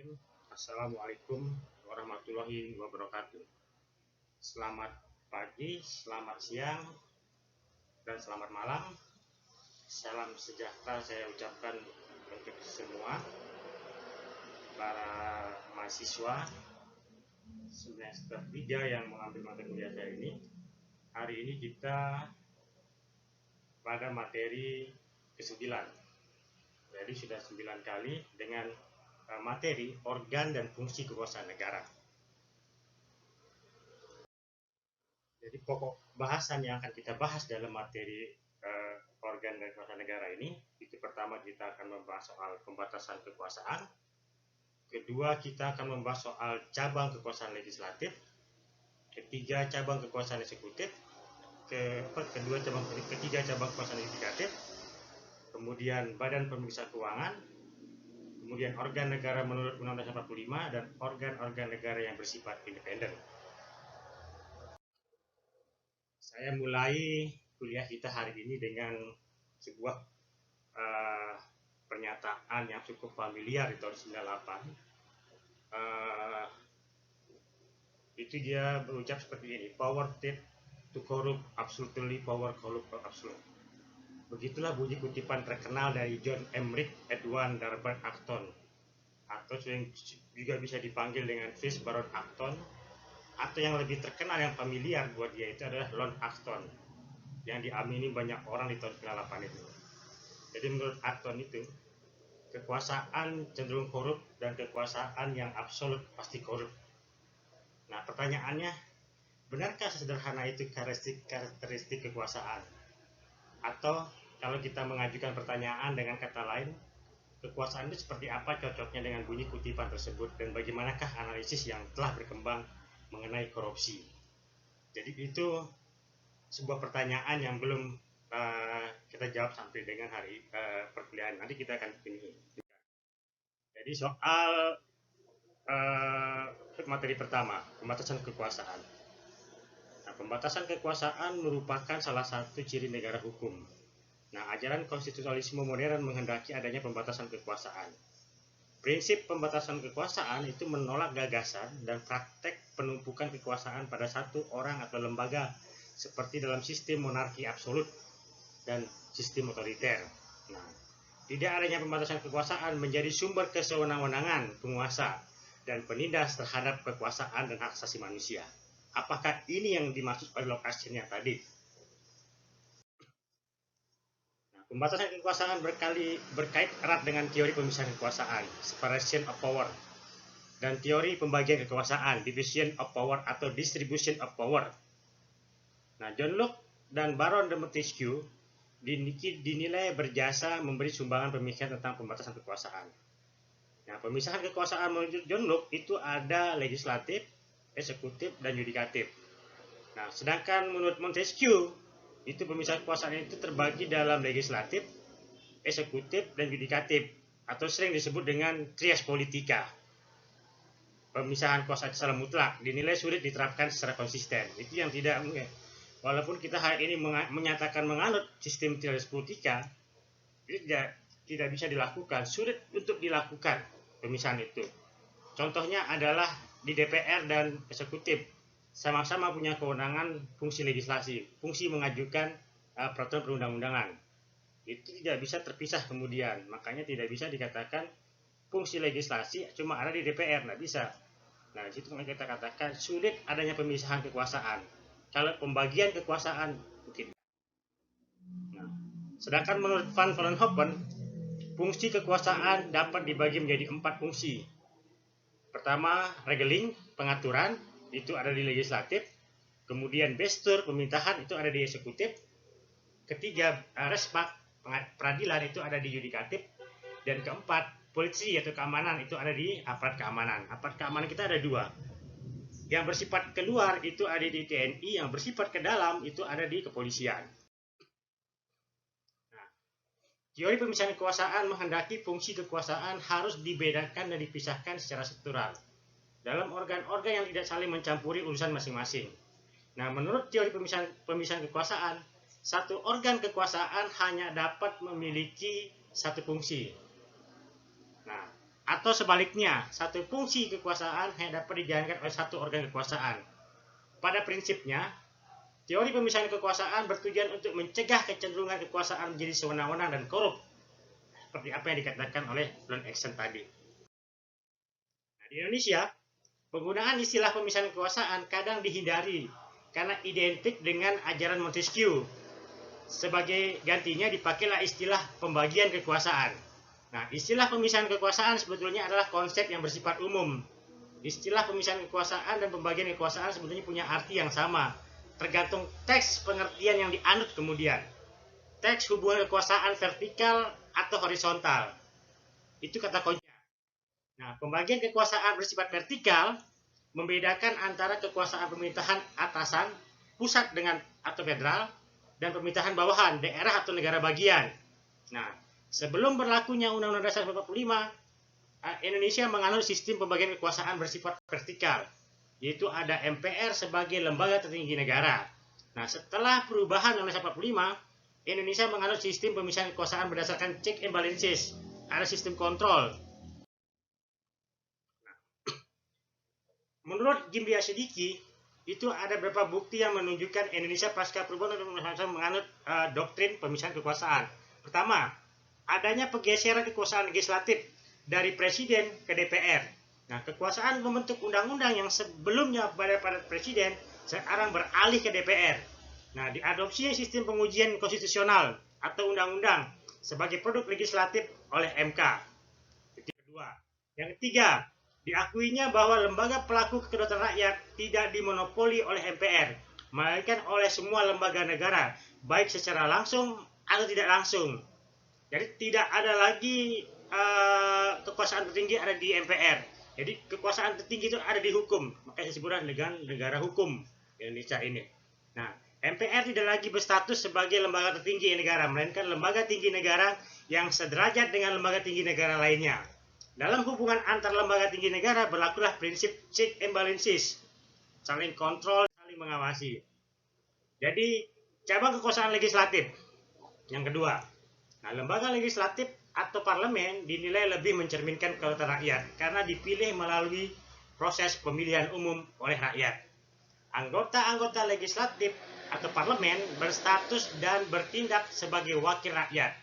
Bismillahirrahmanirrahim. Assalamualaikum warahmatullahi wabarakatuh. Selamat pagi, selamat siang, dan selamat malam. Salam sejahtera saya ucapkan untuk semua para mahasiswa semester 3 yang mengambil mata kuliah saya ini. Hari ini kita pada materi ke-9. Jadi sudah 9 kali dengan materi organ dan fungsi kekuasaan negara. Jadi pokok bahasan yang akan kita bahas dalam materi organ dan kekuasaan negara ini, itu pertama kita akan membahas soal pembatasan kekuasaan, kedua kita akan membahas soal cabang kekuasaan legislatif, ketiga cabang kekuasaan eksekutif, ketiga cabang kekuasaan yudikatif, kemudian badan pemeriksa keuangan, kemudian organ negara menurut Undang-Undang 45 dan organ-organ negara yang bersifat independen. Saya mulai kuliah kita hari ini dengan sebuah pernyataan yang cukup familiar di tahun 98. Itu dia berucap seperti ini, power to corrupt absolutely, power corrupt absolute. Begitulah bunyi kutipan terkenal dari John Emmerich Edward Darby Acton, atau yang juga bisa dipanggil dengan Fitz Baron Acton, atau yang lebih terkenal, yang familiar buat dia itu adalah Lord Acton, yang diamini banyak orang di tahun 98 itu. Jadi menurut Acton itu, kekuasaan cenderung korup dan kekuasaan yang absolut pasti korup. Nah, pertanyaannya, benarkah sesederhana itu karakteristik kekuasaan? Atau kalau kita mengajukan pertanyaan dengan kata lain, kekuasaan itu seperti apa cocoknya dengan bunyi kutipan tersebut, dan bagaimanakah analisis yang telah berkembang mengenai korupsi? Jadi itu sebuah pertanyaan yang belum kita jawab sampai dengan hari perkuliahan. Nanti kita akan ini. Jadi soal materi pertama, pembatasan kekuasaan. Nah, pembatasan kekuasaan merupakan salah satu ciri negara hukum. Nah, ajaran konstitusionalisme modern menghendaki adanya pembatasan kekuasaan. Prinsip pembatasan kekuasaan itu menolak gagasan dan praktek penumpukan kekuasaan pada satu orang atau lembaga, seperti dalam sistem monarki absolut dan sistem otoriter. Nah, tidak adanya pembatasan kekuasaan menjadi sumber kesewenang-wenangan penguasa dan penindas terhadap kekuasaan dan hak asasi manusia. Apakah ini yang dimaksud oleh Lord Acton tadi? Pembatasan kekuasaan berkait erat dengan teori pemisahan kekuasaan, separation of power, dan teori pembagian kekuasaan, division of power atau distribution of power. Nah, John Locke dan Baron de Montesquieu dinilai berjasa memberi sumbangan pemikiran tentang pembatasan kekuasaan. Nah, pemisahan kekuasaan menurut John Locke itu ada legislatif, eksekutif, dan yudikatif. Nah, sedangkan menurut Montesquieu, itu pemisahan kekuasaan itu terbagi dalam legislatif, eksekutif, dan yudikatif, atau sering disebut dengan trias politika. Pemisahan kekuasaan secara mutlak dinilai sulit diterapkan secara konsisten. Itu yang tidak mungkin. Walaupun kita hari ini menyatakan menganut sistem trias politika, itu tidak bisa dilakukan, sulit untuk dilakukan pemisahan itu. Contohnya adalah di DPR dan eksekutif sama-sama punya kewenangan fungsi legislasi, fungsi mengajukan peraturan perundang-undangan. Itu tidak bisa terpisah kemudian, makanya tidak bisa dikatakan fungsi legislasi cuma ada di DPR, nggak bisa. Nah, di situ kita katakan sulit adanya pemisahan kekuasaan. Kalau pembagian kekuasaan mungkin. Nah, sedangkan menurut Van Vollenhoven, fungsi kekuasaan dapat dibagi menjadi 4 fungsi. Pertama, regeling, pengaturan, itu ada di legislatif. Kemudian bestur, pemerintahan, itu ada di eksekutif. Ketiga, respak, peradilan, itu ada di yudikatif. Dan keempat, polisi atau keamanan, itu ada di aparat keamanan. Aparat keamanan kita ada 2. Yang bersifat keluar itu ada di TNI, yang bersifat ke dalam itu ada di kepolisian. Nah, teori pemisahan kekuasaan menghendaki fungsi kekuasaan harus dibedakan dan dipisahkan secara struktural dalam organ-organ yang tidak saling mencampuri urusan masing-masing. Nah, menurut teori pemisahan kekuasaan, satu organ kekuasaan hanya dapat memiliki satu fungsi. Nah, Atau sebaliknya, satu fungsi kekuasaan hanya dapat dijalankan oleh satu organ kekuasaan. Pada prinsipnya, teori pemisahan kekuasaan bertujuan untuk mencegah kecenderungan kekuasaan menjadi sewenang-wenang dan korup, seperti apa yang dikatakan oleh Lon Exton tadi. Nah, di Indonesia, penggunaan istilah pemisahan kekuasaan kadang dihindari karena identik dengan ajaran Montesquieu. Sebagai gantinya dipakailah istilah pembagian kekuasaan. Nah, istilah pemisahan kekuasaan sebetulnya adalah konsep yang bersifat umum. Istilah pemisahan kekuasaan dan pembagian kekuasaan sebetulnya punya arti yang sama, tergantung teks pengertian yang dianut kemudian. Teks hubungan kekuasaan vertikal atau horizontal. Itu kata kuncinya. Nah, pembagian kekuasaan bersifat vertikal membedakan antara kekuasaan pemerintahan atasan, pusat dengan atau federal, dan pemerintahan bawahan, daerah atau negara bagian. Nah, sebelum berlakunya Undang-Undang Dasar 45, Indonesia menganut sistem pembagian kekuasaan bersifat vertikal, yaitu ada MPR sebagai lembaga tertinggi negara. Nah, setelah perubahan Undang-Undang Dasar 45, Indonesia menganut sistem pemisahan kekuasaan berdasarkan check and balances, ada sistem kontrol. Menurut Gimbia Siddiqui, itu ada beberapa bukti yang menunjukkan Indonesia pasca perubahan Undang-Undang menganut doktrin pemisahan kekuasaan. Pertama, adanya pergeseran kekuasaan legislatif dari presiden ke DPR. Nah, kekuasaan membentuk undang-undang yang sebelumnya pada presiden sekarang beralih ke DPR. Nah, diadopsi sistem pengujian konstitusional atau undang-undang sebagai produk legislatif oleh MK. Itu kedua. Yang ketiga, diakuinya bahwa lembaga pelaku kedaulatan rakyat tidak dimonopoli oleh MPR, melainkan oleh semua lembaga negara, baik secara langsung atau tidak langsung. Jadi tidak ada lagi kekuasaan tertinggi ada di MPR. Jadi kekuasaan tertinggi itu ada di hukum. Makanya disebutkan dengan negara hukum Indonesia ini. Nah, MPR tidak lagi berstatus sebagai lembaga tertinggi negara, melainkan lembaga tinggi negara yang sederajat dengan lembaga tinggi negara lainnya. Dalam hubungan antar lembaga tinggi negara berlakulah prinsip check and balances, saling kontrol, saling mengawasi. Jadi cabang kekuasaan legislatif yang kedua. Nah, lembaga legislatif atau parlemen dinilai lebih mencerminkan kedaulatan rakyat karena dipilih melalui proses pemilihan umum oleh rakyat. Anggota-anggota legislatif atau parlemen berstatus dan bertindak sebagai wakil rakyat.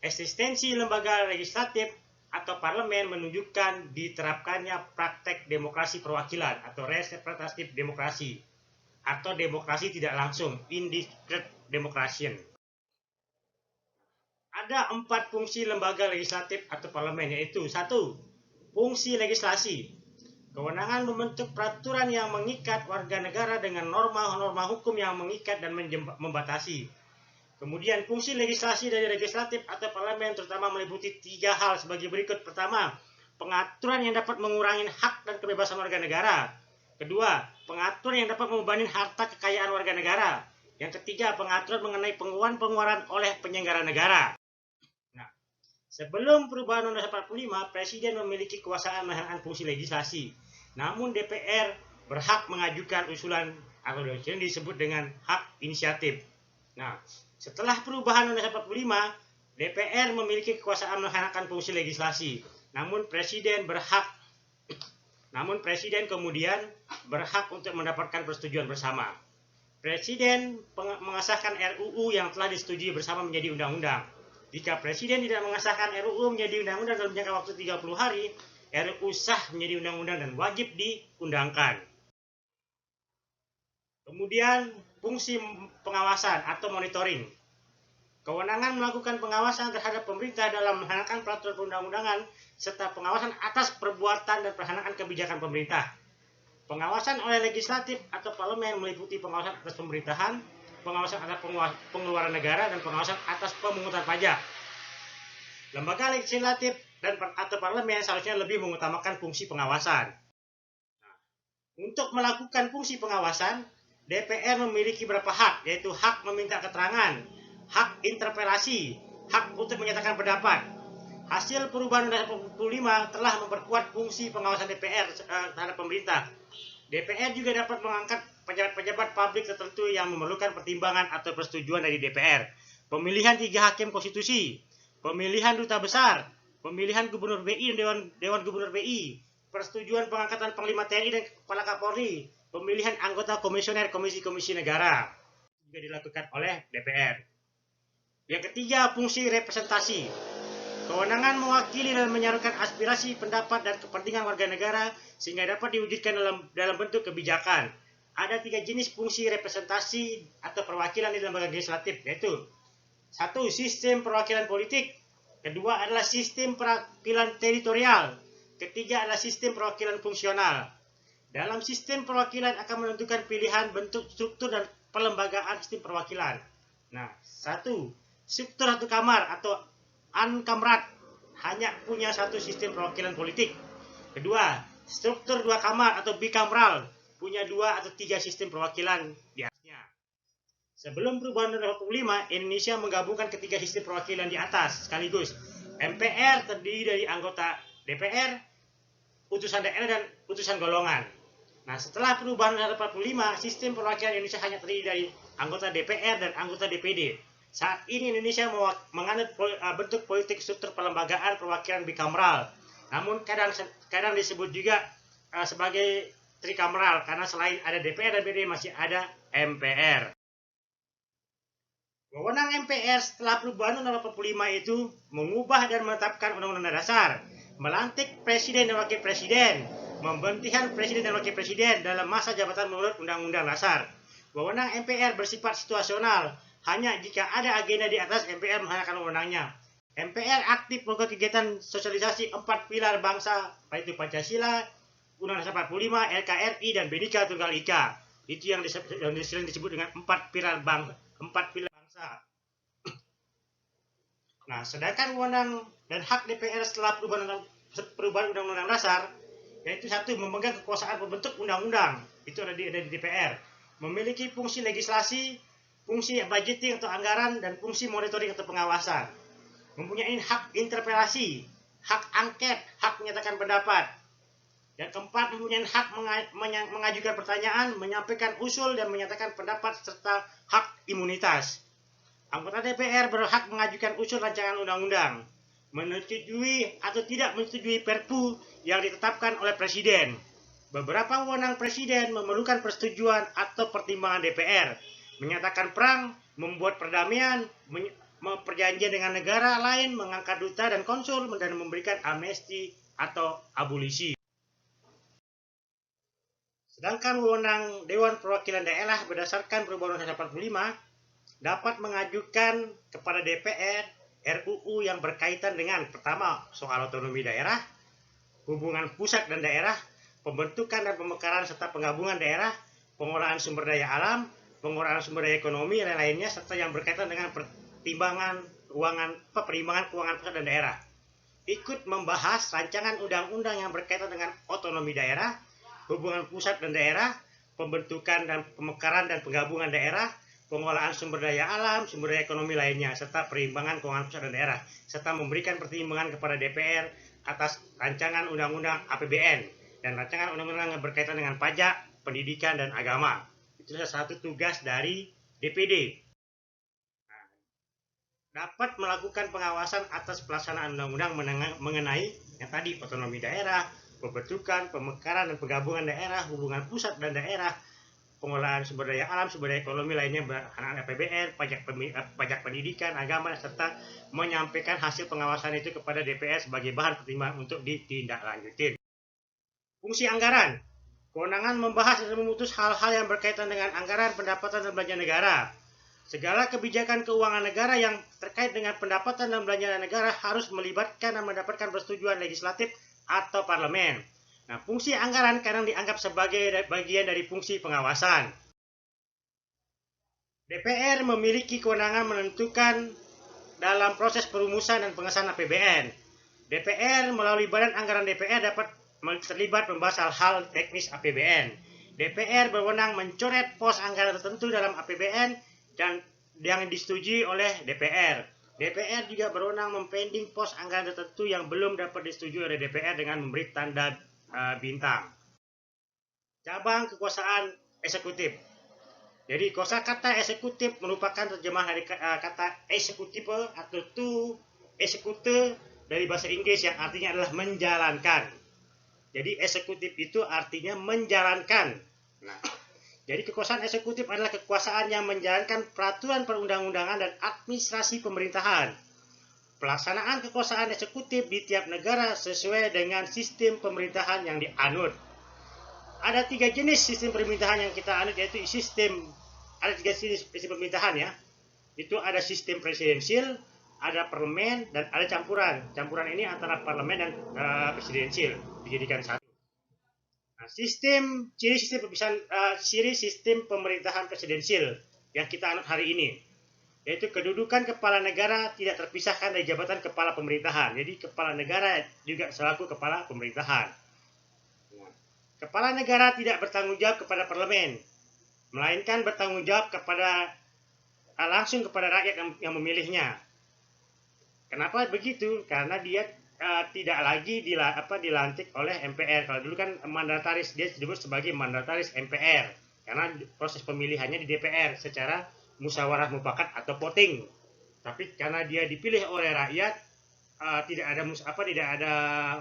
Eksistensi lembaga legislatif atau parlemen menunjukkan diterapkannya praktek demokrasi perwakilan atau representative demokrasi atau demokrasi tidak langsung, indirect democracy. Ada 4 fungsi lembaga legislatif atau parlemen, yaitu 1. Fungsi legislasi. Kewenangan membentuk peraturan yang mengikat warga negara dengan norma-norma hukum yang mengikat dan membatasi. Kemudian fungsi legislasi dari legislatif atau parlemen terutama meliputi 3 hal sebagai berikut. Pertama, pengaturan yang dapat mengurangi hak dan kebebasan warga negara. Kedua, pengaturan yang dapat membebani harta kekayaan warga negara. Yang ketiga, pengaturan mengenai pengeluaran oleh penyelenggara negara. Nah, sebelum perubahan Undang-Undang 45, Presiden memiliki kekuasaan melaksanakan fungsi legislasi. Namun DPR berhak mengajukan usulan atau yang disebut dengan hak inisiatif. Nah, setelah perubahan Undang-Undang 45, DPR memiliki kekuasaan melaksanakan fungsi legislasi. Namun Presiden kemudian berhak untuk mendapatkan persetujuan bersama. Presiden mengesahkan RUU yang telah disetujui bersama menjadi undang-undang. Jika Presiden tidak mengesahkan RUU menjadi undang-undang dalam jangka waktu 30 hari, RUU sah menjadi undang-undang dan wajib diundangkan. Kemudian fungsi pengawasan atau monitoring. Kewenangan melakukan pengawasan terhadap pemerintah dalam melaksanakan peraturan perundang-undangan serta pengawasan atas perbuatan dan pelaksanaan kebijakan pemerintah. Pengawasan oleh legislatif atau parlemen meliputi pengawasan atas pemerintahan, pengawasan atas pengeluaran negara, dan pengawasan atas pemungutan pajak. Lembaga legislatif atau parlemen seharusnya lebih mengutamakan fungsi pengawasan. Nah, untuk melakukan fungsi pengawasan, DPR memiliki beberapa hak, yaitu hak meminta keterangan, hak interpelasi, hak untuk menyatakan pendapat. Hasil perubahan Undang-Undang 45 telah memperkuat fungsi pengawasan DPR terhadap pemerintah. DPR juga dapat mengangkat pejabat-pejabat publik tertentu yang memerlukan pertimbangan atau persetujuan dari DPR. Pemilihan 3 hakim konstitusi, pemilihan duta besar, pemilihan gubernur BI dan Dewan Gubernur BI, persetujuan pengangkatan Panglima TNI dan Kepala Kapolri, pemilihan anggota komisioner komisi-komisi negara juga dilakukan oleh DPR. Yang ketiga, fungsi representasi. Kewenangan mewakili dan menyalukan aspirasi, pendapat, dan kepentingan warga negara sehingga dapat diwujudkan dalam bentuk kebijakan. Ada 3 jenis fungsi representasi atau perwakilan di lembaga legislatif, yaitu 1. Sistem perwakilan politik. Kedua adalah sistem perwakilan teritorial. Ketiga adalah sistem perwakilan fungsional. Dalam sistem perwakilan akan menentukan pilihan bentuk, struktur, dan pelembagaan sistem perwakilan. Nah, 1. Struktur satu kamar atau Ankamrat hanya punya 1 sistem perwakilan politik. Kedua, struktur 2 kamar atau bicameral punya 2 atau 3 sistem perwakilan di atasnya. Sebelum perubahan Undang-Undang 45, Indonesia menggabungkan ketiga sistem perwakilan di atas sekaligus. MPR terdiri dari anggota DPR, utusan daerah, dan utusan golongan. Nah, setelah perubahan Undang-Undang 45, sistem perwakilan Indonesia hanya terdiri dari anggota DPR dan anggota DPD. Saat ini Indonesia menganut bentuk politik struktur pelembagaan perwakilan bikameral. Namun kadang disebut juga sebagai trikameral karena selain ada DPR dan DPD masih ada MPR. Wewenang MPR setelah perubahan Undang-Undang 45 itu mengubah dan menetapkan Undang-Undang Dasar, melantik Presiden dan Wakil Presiden, memberhentikan Presiden dan Wakil Presiden dalam masa jabatan menurut Undang-Undang Dasar. Wewenang MPR bersifat situasional. Hanya jika ada agenda di atas, MPR menggunakan wewenangnya. MPR aktif melakukan kegiatan sosialisasi 4 pilar bangsa, yaitu Pancasila, Undang-Undang 45, NKRI, dan Bhinneka Tunggal Ika. Itu yang sering disebut dengan 4 pilar bangsa. Nah, sedangkan wewenang dan hak DPR setelah perubahan Undang-Undang Dasar, yaitu 1. Memegang kekuasaan pembentuk undang-undang. Itu ada di DPR. Memiliki fungsi legislasi, fungsi budgeting atau anggaran, dan fungsi monitoring atau pengawasan. Mempunyai hak interpelasi, hak angket, hak menyatakan pendapat. Dan keempat, mempunyai hak mengajukan pertanyaan, menyampaikan usul, dan menyatakan pendapat, serta hak imunitas. Anggota DPR berhak mengajukan usul rancangan undang-undang, menyetujui atau tidak menyetujui Perpu yang ditetapkan oleh Presiden. Beberapa wewenang Presiden memerlukan persetujuan atau pertimbangan DPR. Menyatakan perang, membuat perdamaian, perjanjian dengan negara lain, mengangkat duta dan konsul, dan memberikan amnesti atau abolisi. Sedangkan wewenang Dewan Perwakilan Daerah berdasarkan perubahan Undang-Undang 45 dapat mengajukan kepada DPR RUU yang berkaitan dengan pertama, soal otonomi daerah, hubungan pusat dan daerah, pembentukan dan pemekaran serta penggabungan daerah, pengolahan sumber daya alam, pengolahan sumber daya ekonomi dan lainnya, serta yang berkaitan dengan perimbangan keuangan pusat dan daerah. Ikut membahas rancangan undang-undang yang berkaitan dengan otonomi daerah, hubungan pusat dan daerah, pembentukan dan pemekaran dan penggabungan daerah, pengolahan sumber daya alam, sumber daya ekonomi lainnya, serta perimbangan keuangan pusat dan daerah, serta memberikan pertimbangan kepada DPR atas rancangan undang-undang APBN dan rancangan undang-undang yang berkaitan dengan pajak, pendidikan, dan agama. Itu salah satu tugas dari DPD. Dapat melakukan pengawasan atas pelaksanaan undang-undang mengenai yang tadi otonomi daerah, pembentukan, pemekaran, dan penggabungan daerah, hubungan pusat dan daerah, pengolahan sumber daya alam, sumber daya ekonomi lainnya, APBN, pajak pendidikan, agama, serta menyampaikan hasil pengawasan itu kepada DPR sebagai bahan pertimbangan untuk ditindaklanjutin. Fungsi anggaran. Kewenangan membahas dan memutus hal-hal yang berkaitan dengan anggaran, pendapatan, dan belanja negara. Segala kebijakan keuangan negara yang terkait dengan pendapatan dan belanja negara harus melibatkan dan mendapatkan persetujuan legislatif atau parlemen. Nah, fungsi anggaran kadang dianggap sebagai bagian dari fungsi pengawasan. DPR memiliki kewenangan menentukan dalam proses perumusan dan pengesahan APBN. DPR melalui Badan Anggaran DPR dapat terlibat membahas hal-hal teknis APBN. DPR berwenang mencoret pos anggaran tertentu dalam APBN dan yang disetujui oleh DPR. DPR juga berwenang mempending pos anggaran tertentu yang belum dapat disetujui oleh DPR dengan memberi tanda bintang. Cabang kekuasaan eksekutif. Jadi kosakata eksekutif merupakan terjemahan dari kata eksekutif atau to execute dari bahasa Inggris yang artinya adalah menjalankan. Jadi eksekutif itu artinya menjalankan. Nah, jadi kekuasaan eksekutif adalah kekuasaan yang menjalankan peraturan perundang-undangan dan administrasi pemerintahan. Pelaksanaan kekuasaan eksekutif di tiap negara sesuai dengan sistem pemerintahan yang dianut. Ada 3 jenis sistem pemerintahan yang kita anut, yaitu ada 3 jenis sistem pemerintahan ya. Itu ada sistem presidensial, ada parlemen, dan ada campuran. Campuran ini antara parlemen dan presidensial dijadikan satu. Nah, ciri sistem pemerintahan presidensial yang kita anut hari ini, yaitu kedudukan kepala negara tidak terpisahkan dari jabatan kepala pemerintahan. Jadi kepala negara juga selaku kepala pemerintahan. Nah, kepala negara tidak bertanggung jawab kepada parlemen, melainkan bertanggung jawab langsung kepada rakyat yang memilihnya. Kenapa begitu? Karena dia tidak lagi dilantik oleh MPR. Kalau dulu kan mandataris, dia disebut sebagai mandataris MPR karena proses pemilihannya di DPR secara musyawarah mufakat atau voting. Tapi karena dia dipilih oleh rakyat, tidak ada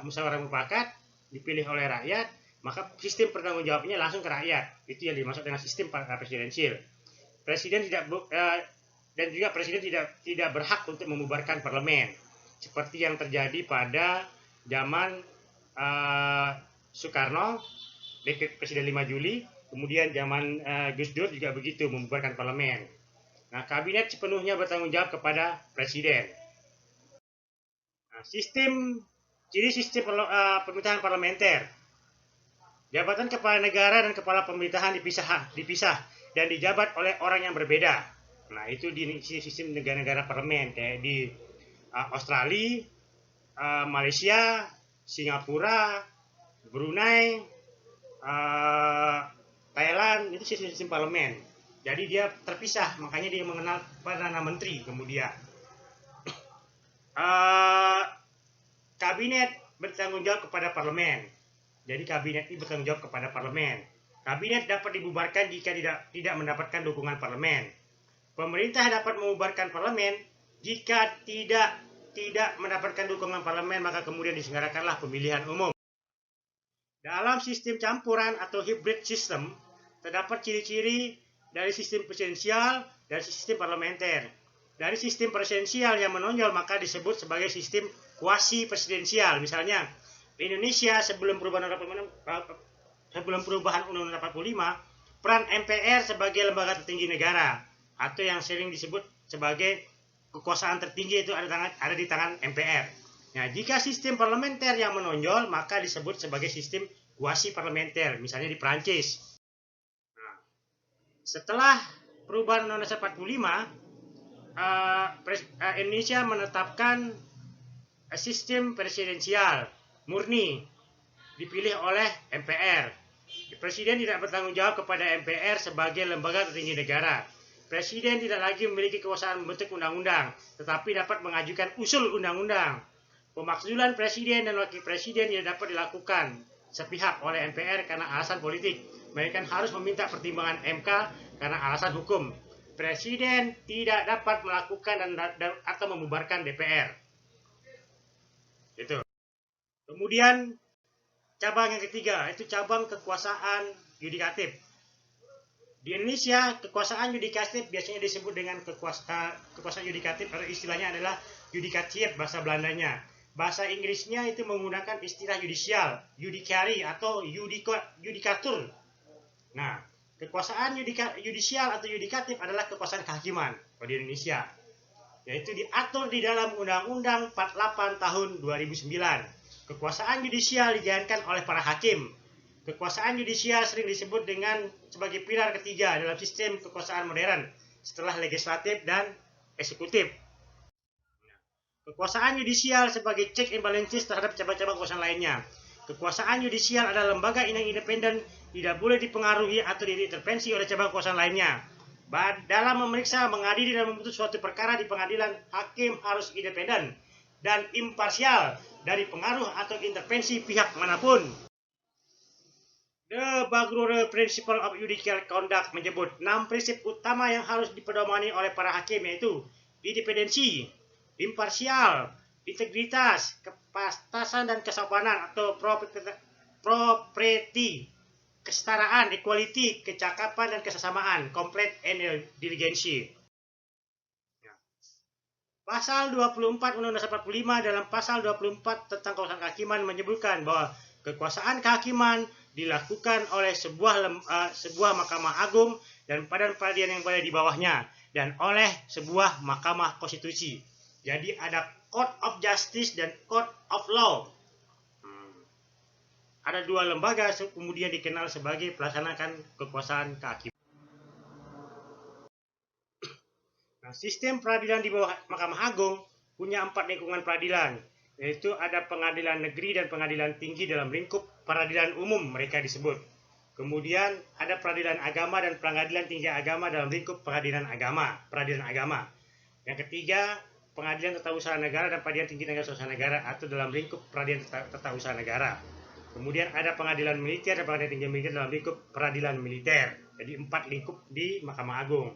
musyawarah mufakat, dipilih oleh rakyat, maka sistem pertanggungjawabnya langsung ke rakyat. Itu yang dimaksud dengan sistem presidensial. Presiden tidak berhak untuk membubarkan parlemen, seperti yang terjadi pada zaman Soekarno, dekret Presiden 5 Juli, kemudian zaman Gus Dur juga begitu, membubarkan parlemen. Nah, kabinet sepenuhnya bertanggung jawab kepada presiden. Nah, ciri sistem pemerintahan parlementer. Jabatan kepala negara dan kepala pemerintahan dipisah dan dijabat oleh orang yang berbeda. Nah, itu di sistem negara-negara parlemen kayak di Australia, Malaysia, Singapura, Brunei, Thailand, itu sistem parlemen. Jadi dia terpisah, makanya dia mengenal Perdana Menteri kemudian. Kabinet bertanggung jawab kepada parlemen. Jadi kabinet ini bertanggung jawab kepada parlemen. Kabinet dapat dibubarkan jika tidak mendapatkan dukungan parlemen. Pemerintah dapat membubarkan parlemen jika tidak mendapatkan dukungan parlemen, maka kemudian diselenggarakanlah pemilihan umum. Dalam sistem campuran atau hybrid system, terdapat ciri-ciri dari sistem presidensial dan sistem parlementer. Dari sistem presidensial yang menonjol maka disebut sebagai sistem kuasi presidensial. Misalnya, Indonesia sebelum perubahan Undang-Undang 45, peran MPR sebagai lembaga tertinggi negara atau yang sering disebut sebagai kekuasaan tertinggi itu ada di tangan MPR. Nah, jika sistem parlementer yang menonjol maka disebut sebagai sistem kuasi parlementer, misalnya di Prancis. Nah, setelah perubahan Undang-Undang 45, Indonesia menetapkan sistem presidensial murni dipilih oleh MPR. Presiden tidak bertanggung jawab kepada MPR sebagai lembaga tertinggi negara. Presiden tidak lagi memiliki kekuasaan membentuk undang-undang, tetapi dapat mengajukan usul undang-undang. Pemakzulan presiden dan wakil presiden tidak dapat dilakukan sepihak oleh MPR karena alasan politik. Mereka harus meminta pertimbangan MK karena alasan hukum. Presiden tidak dapat melakukan atau membubarkan DPR. Itu. Kemudian cabang yang ketiga, itu cabang kekuasaan yudikatif. Di Indonesia, kekuasaan yudikatif biasanya disebut dengan kekuasaan yudikatif atau istilahnya adalah judikatif bahasa Belandanya. Bahasa Inggrisnya itu menggunakan istilah judicial, judiciary atau judikatur. Nah, kekuasaan yudisial atau yudikatif adalah kekuasaan kehakiman di Indonesia, yaitu diatur di dalam Undang-Undang 48 tahun 2009. Kekuasaan yudisial dijalankan oleh para hakim. Kekuasaan yudisial sering disebut sebagai pilar ketiga dalam sistem kekuasaan modern setelah legislatif dan eksekutif. Kekuasaan yudisial sebagai check and balances terhadap cabang-cabang kekuasaan lainnya. Kekuasaan yudisial adalah lembaga yang independen, tidak boleh dipengaruhi atau diintervensi oleh cabang kekuasaan lainnya. Dalam memeriksa, mengadili, dan memutus suatu perkara di pengadilan, hakim harus independen dan imparsial dari pengaruh atau intervensi pihak manapun. The Bagruel Principle of Judicial Conduct menyebut 6 prinsip utama yang harus dipedomani oleh para hakim, yaitu independensi, imparsial, integritas, kepastasan dan kesopanan atau propriety, kesetaraan, equality, kecakapan dan kesesamaan, complete and diligency. Pasal 24 Undang-Undang 45 dalam pasal 24 tentang kekuasaan kehakiman menyebutkan bahwa kekuasaan kehakiman dilakukan oleh sebuah Mahkamah Agung dan badan peradilan yang berada di bawahnya dan oleh sebuah Mahkamah Konstitusi. Jadi ada Court of Justice dan Court of Law. Ada dua lembaga kemudian dikenal sebagai pelaksanakan kekuasaan kehakiman. Nah, sistem peradilan di bawah Mahkamah Agung punya 4 lingkungan peradilan, yaitu ada pengadilan negeri dan pengadilan tinggi dalam lingkup peradilan umum mereka disebut. Kemudian ada peradilan agama dan pengadilan tinggi agama dalam lingkup peradilan agama. Yang ketiga, pengadilan tata usaha negara dan pengadilan tinggi negara usaha negara atau dalam lingkup peradilan tata usaha negara. Kemudian ada pengadilan militer dan pengadilan tinggi militer dalam lingkup peradilan militer. Jadi 4 lingkup di Mahkamah Agung.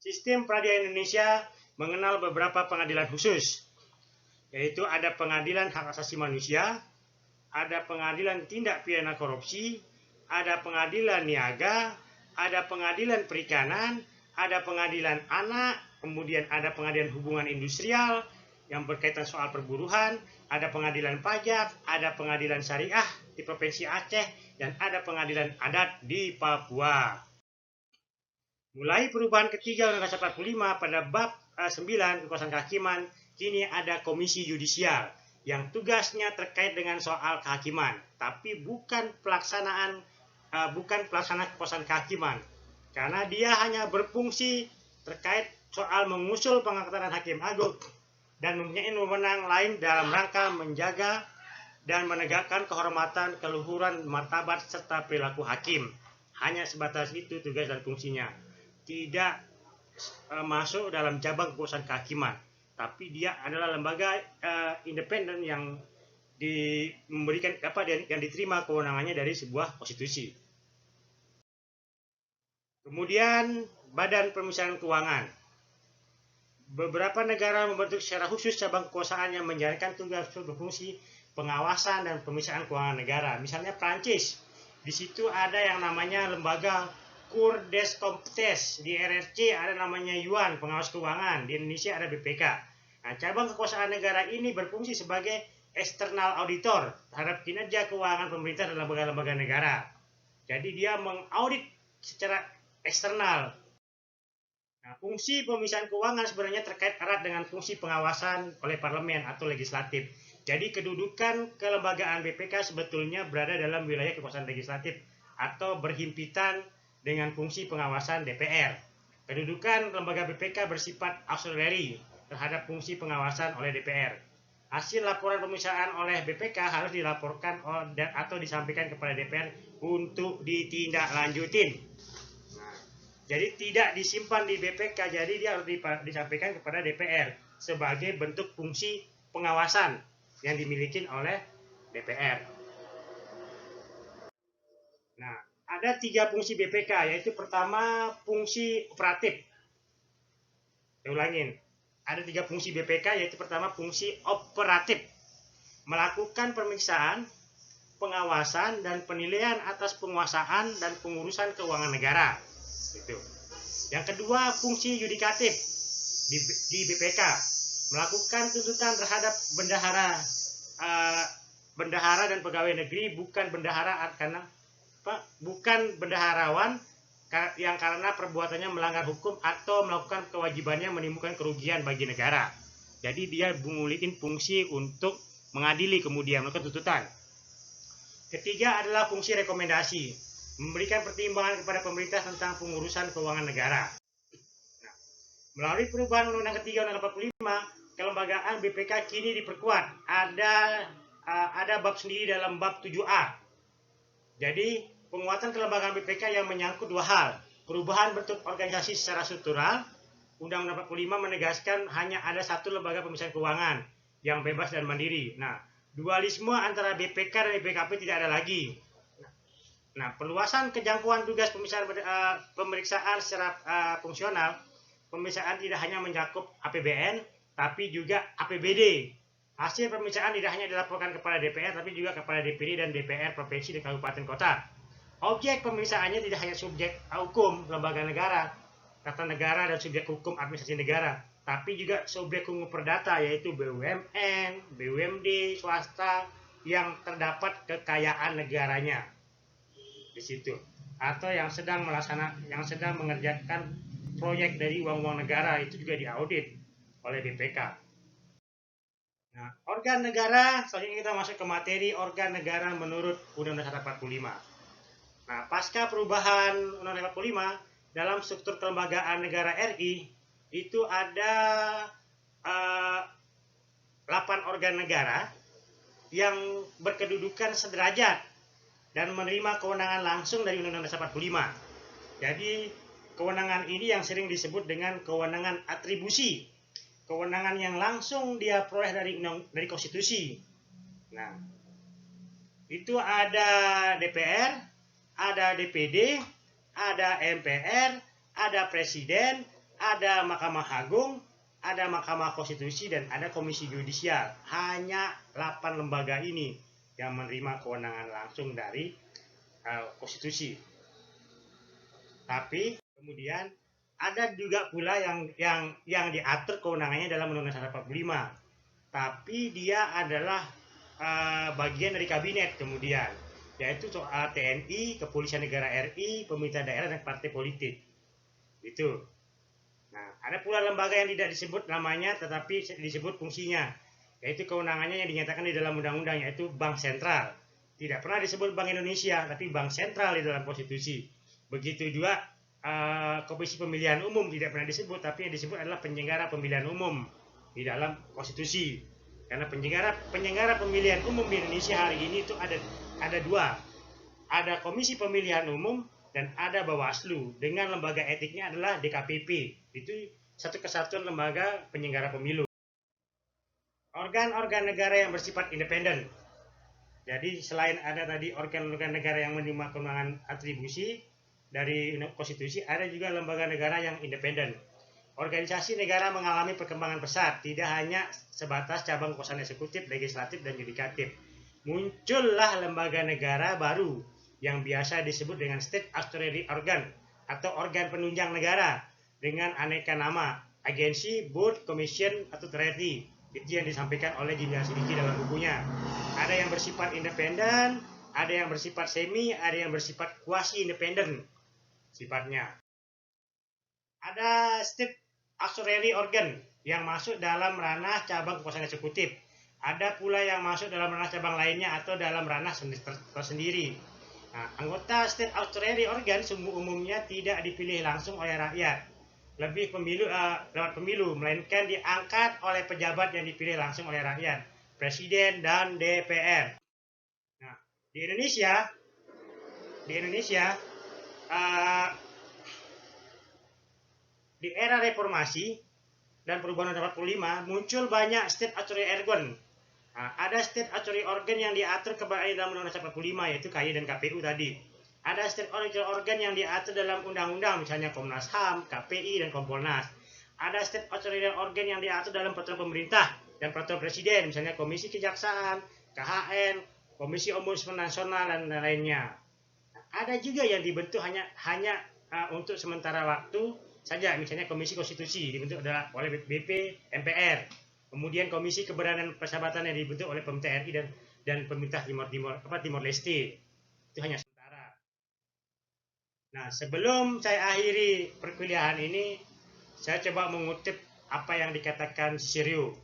Sistem peradilan Indonesia mengenal beberapa pengadilan khusus, yaitu ada pengadilan hak asasi manusia, ada pengadilan tindak pidana korupsi, ada pengadilan niaga, ada pengadilan perikanan, ada pengadilan anak, kemudian ada pengadilan hubungan industrial yang berkaitan soal perburuhan, ada pengadilan pajak, ada pengadilan syariah di Provinsi Aceh, dan ada pengadilan adat di Papua. Mulai perubahan ketiga Undang-Undang 45 pada bab 9 kekuasaan kehakiman, kini ada komisi yudisial yang tugasnya terkait dengan soal kehakiman, tapi bukan pelaksana kekuasaan kehakiman, karena dia hanya berfungsi terkait soal mengusul pengangkatan hakim agung dan mempunyai wewenang lain dalam rangka menjaga dan menegakkan kehormatan, keluhuran, martabat serta perilaku hakim. Hanya sebatas itu tugas dan fungsinya. Tidak masuk dalam cabang kekuasaan kehakiman, tapi dia adalah lembaga independen yang memberikan yang diterima kewenangannya dari sebuah konstitusi. Kemudian Badan Pemisahan Keuangan. Beberapa negara membentuk secara khusus cabang kekuasaan yang menjalankan tugas berfungsi pengawasan dan pemisahan keuangan negara. Misalnya Prancis, di situ ada yang namanya lembaga Cour des Comptes, di RRC ada namanya Yuan, pengawas keuangan, di Indonesia ada BPK. Nah, cabang kekuasaan negara ini berfungsi sebagai external auditor terhadap kinerja keuangan pemerintah dan lembaga-lembaga negara. Jadi dia mengaudit secara eksternal. Nah, fungsi pemisahan keuangan sebenarnya terkait erat dengan fungsi pengawasan oleh parlemen atau legislatif. Jadi kedudukan kelembagaan BPK sebetulnya berada dalam wilayah kekuasaan legislatif atau berhimpitan dengan fungsi pengawasan DPR. Kedudukan lembaga BPK bersifat auxiliary terhadap fungsi pengawasan oleh DPR. Hasil laporan pemisahan oleh BPK harus dilaporkan atau disampaikan kepada DPR untuk ditindaklanjutin. Nah, jadi tidak disimpan di BPK, jadi dia harus disampaikan kepada DPR sebagai bentuk fungsi pengawasan yang dimiliki oleh DPR. Nah, ada 3 fungsi BPK, yaitu pertama fungsi operatif. Saya ulangin, ada 3 fungsi BPK, yaitu pertama fungsi operatif, melakukan pemeriksaan, pengawasan, dan penilaian atas penguasaan dan pengurusan keuangan negara. Itu. Yang kedua fungsi yudikatif di BPK, melakukan tuntutan terhadap bendahara dan pegawai negeri, bukan bendaharawan yang karena perbuatannya melanggar hukum atau melakukan kewajibannya menimbulkan kerugian bagi negara. Jadi dia mengulitin fungsi untuk mengadili kemudian melakukan tuntutan. Ketiga adalah fungsi rekomendasi, memberikan pertimbangan kepada pemerintah tentang pengurusan keuangan negara. Nah, melalui perubahan Undang-Undang ketiga Undang-Undang 45, kelembagaan BPK kini diperkuat. Ada bab sendiri dalam bab 7A. Jadi penguatan kelembagaan BPK yang menyangkut 2 hal. Perubahan bentuk organisasi secara struktural. Undang-Undang 45 menegaskan hanya ada 1 lembaga pemisahan keuangan yang bebas dan mandiri. Nah, dualisme antara BPK dan BPKP tidak ada lagi. Nah, perluasan kejangkauan tugas pemeriksaan secara fungsional. Pemeriksaan tidak hanya mencakup APBN, tapi juga APBD. Hasil pemeriksaan tidak hanya dilaporkan kepada DPR, tapi juga kepada DPD dan DPR provinsi dan kabupaten kota. Objek pemeriksaannya tidak hanya subjek hukum lembaga negara, tata negara dan subjek hukum administrasi negara, tapi juga subjek hukum perdata yaitu BUMN, BUMD, swasta yang terdapat kekayaan negaranya di situ, atau yang sedang mengerjakan proyek dari uang-uang negara, itu juga diaudit oleh BPK. Nah, organ negara, selanjutnya kita masuk ke materi organ negara menurut Undang-Undang 45. Nah, pasca perubahan Undang-Undang 45, dalam struktur kelembagaan negara RI, itu ada 8 organ negara yang berkedudukan sederajat dan menerima kewenangan langsung dari Undang-Undang 45. Jadi, kewenangan ini yang sering disebut dengan kewenangan atribusi. Kewenangan yang langsung dia peroleh dari konstitusi. Nah, itu ada DPR, ada DPD, ada MPR, ada Presiden, ada Mahkamah Agung, ada Mahkamah Konstitusi, dan ada Komisi Yudisial. Hanya 8 lembaga ini yang menerima kewenangan langsung dari konstitusi. Tapi kemudian ada juga pula yang diatur kewenangannya dalam Undang-Undang 45, tapi dia adalah bagian dari kabinet kemudian, yaitu soal TNI, Kepolisian Negara RI, pemerintah daerah, dan partai politik. Itu. Nah, ada pula lembaga yang tidak disebut namanya tetapi disebut fungsinya, yaitu kewenangannya yang dinyatakan di dalam undang-undang, yaitu Bank Sentral. Tidak pernah disebut Bank Indonesia, tapi Bank Sentral di dalam konstitusi. Begitu juga Komisi Pemilihan Umum tidak pernah disebut, tapi yang disebut adalah penyelenggara pemilihan umum di dalam konstitusi. Karena penyelenggara pemilihan umum di Indonesia hari ini itu ada 2. Ada Komisi Pemilihan Umum dan ada Bawaslu dengan lembaga etiknya adalah DKPP. Itu satu kesatuan lembaga penyelenggara pemilu. Organ-organ negara yang bersifat independen. Jadi selain ada tadi organ-organ negara yang menerima kewenangan atribusi dari konstitusi, ada juga lembaga negara yang independen. Organisasi negara mengalami perkembangan pesat, tidak hanya sebatas cabang kekuasaan eksekutif, legislatif, dan yudikatif. Muncullah lembaga negara baru yang biasa disebut dengan state auxiliary organ atau organ penunjang negara dengan aneka nama, agensi, board, commission, atau authority. Itu yang disampaikan oleh Jenderal Sidiki dalam bukunya. Ada yang bersifat independen, ada yang bersifat semi, ada yang bersifat quasi independen sifatnya. Ada state auxiliary organ yang masuk dalam ranah cabang kekuasaan eksekutif. Ada pula yang masuk dalam ranah cabang lainnya atau dalam ranah tersendiri. Nah, anggota state auxiliary organ umumnya tidak dipilih langsung oleh rakyat, lewat pemilu, melainkan diangkat oleh pejabat yang dipilih langsung oleh rakyat, Presiden dan DPR. Nah, di Indonesia di era reformasi dan perubahan Undang-Undang 45 muncul banyak state auxiliary organ. Nah, ada state auxiliary organ yang diatur kembali dalam Undang-Undang 45, yaitu KY dan KPU tadi. Ada state auxiliary organ yang diatur dalam undang-undang, misalnya Komnas HAM, KPI, dan Kompolnas. Ada state auxiliary organ yang diatur dalam peraturan pemerintah dan peraturan presiden, misalnya Komisi Kejaksaan, KHN, Komisi Ombudsman Nasional, dan lainnya. Ada juga yang dibentuk hanya untuk sementara waktu saja, misalnya Komisi Konstitusi dibentuk oleh BP MPR, kemudian Komisi Keberadaan Persahabatan yang dibentuk oleh pemerintah RI dan pemerintah Timor Leste. Itu hanya sementara. Nah, sebelum saya akhiri perkuliahan ini, saya coba mengutip apa yang dikatakan Cicero.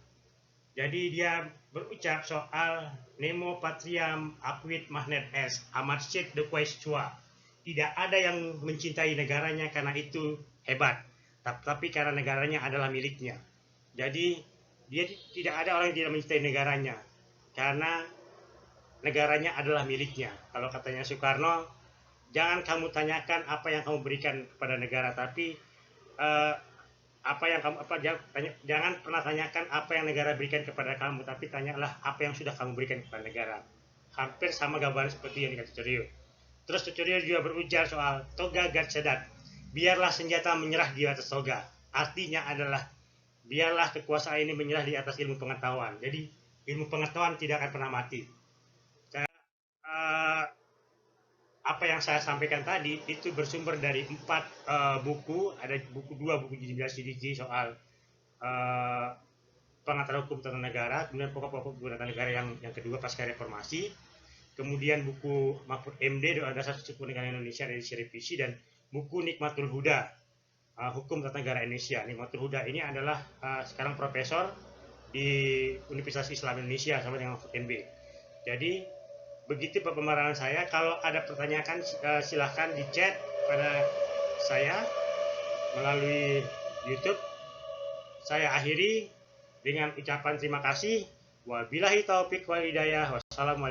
Jadi dia berucap soal Nemo Patriam Apuit Magnet Est, amat sit de questua. Tidak ada yang mencintai negaranya karena itu hebat, tapi karena negaranya adalah miliknya. Jadi dia tidak ada orang yang tidak mencintai negaranya karena negaranya adalah miliknya. Kalau katanya Soekarno, jangan kamu tanyakan apa yang kamu berikan kepada negara, tapi jangan pernah tanyakan apa yang negara berikan kepada kamu, tapi tanyalah apa yang sudah kamu berikan kepada negara. Hampir sama gambaran seperti yang dikatakan Cicero. Terus Cicero juga berujar soal toga gat sedat, biarlah senjata menyerah di atas toga. Artinya adalah biarlah kekuasaan ini menyerah di atas ilmu pengetahuan. Jadi ilmu pengetahuan tidak akan pernah mati. Uh, apa yang saya sampaikan tadi itu bersumber dari 4 buku. Ada buku 2, buku Jiji soal pengetahuan hukum tata negara, kemudian pokok-pokok hukum tata negara yang kedua pasca reformasi, kemudian buku Mahfud MD Doa Dasar Suku Negara Indonesia edisi revisi, dan buku Nikmatul Huda Hukum Tata Negara Indonesia. Nikmatul Huda ini adalah sekarang profesor di Universitas Islam Indonesia sama dengan Mahfud MD. Jadi begitu pemaparan saya. Kalau ada pertanyaan silahkan di chat pada saya melalui YouTube. Saya akhiri dengan ucapan terima kasih. Wabillahi taufik wal hidayah. Wassalamualaikum.